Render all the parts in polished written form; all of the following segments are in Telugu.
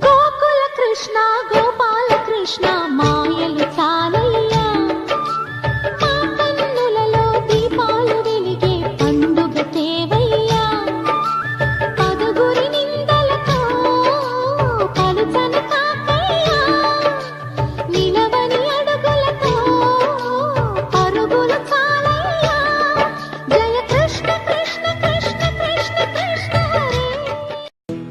గోకుల కృష్ణ గోపాల కృష్ణ మాయలు చాలయ్యా మా కన్నులలో దీపాలు వెలిగే పండుగ తేవయ్యా పదుగురి నిందలతో పలుచని కాకయ్యా నిలవని అడుగులతో పరుగులు చాలయ్యా జయ కృష్ణ కృష్ణ కృష్ణ కృష్ణ కృష్ణ హరే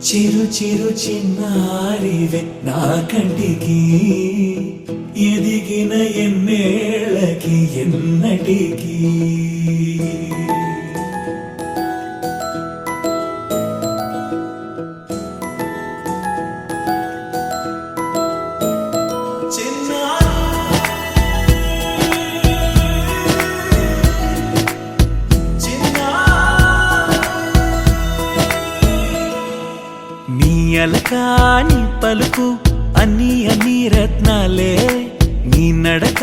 చిరు చిరు చిన్నారివే నా కంటికి ఎదిగిన ఎన్నేళ్ళకి ఎన్నటికి నీ అలకాని పలుకు అన్ని అన్ని రత్నాలే నీ నడక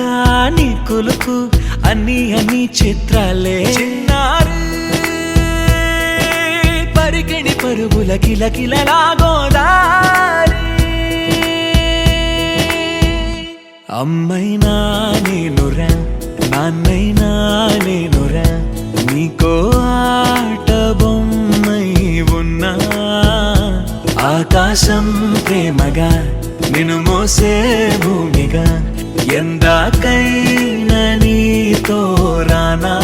నీ కులుకు అన్ని అన్ని చిత్రాలే చిన్నారు పరికిణి పరుగుల కిలకిలలా గోదారి అమ్మైనా నేనురా నాన్నైనా నేనురా నీకో ఆట బొమ్మై ఉన్నా ఆకాశం ప్రేమగా నిన్ను మోసే భూమిగా ఎందాకైనా నీతో రానా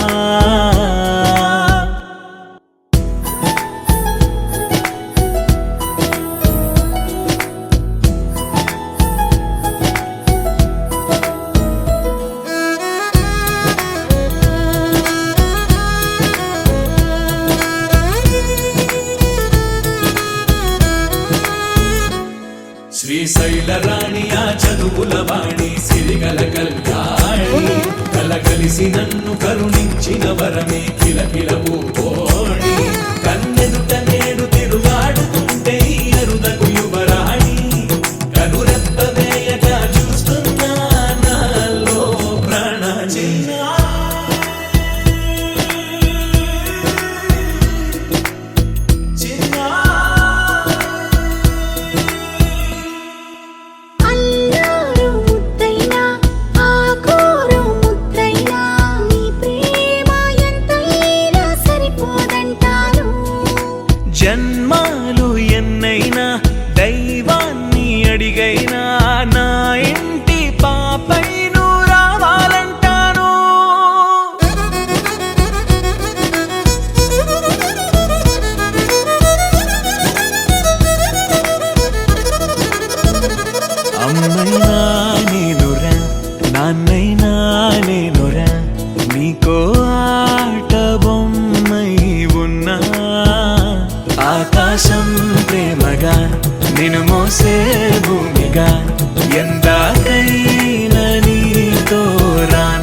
శ్రీశైల రాణి ఆ చదువుల వాణి సిరిగల కల్యాణి కలగలిసి నన్ను కరుణించిన వరమే కిలకిల పూకోణి కన్నెదుట నేడు తిరుగాడుతుంటే అరుదకు యువరాణి కనురెప్ప వేయక చూస్తున్నా నాలో ప్రాణ చిన్నా జన్మాలు ఎన్నైనా దైవాన్ని అడిగైనా నా ఇంటి పాపై నువ్వు రావాలంటాను అమ్మైనా నేనురా నాన్నైనా నేనురా నీకో ఆట బొమ్మై ఉన్నా ఆకాశం ప్రేమగా నిన్ను మోసే భూమిగా ఎందాకైనా నీతో రానా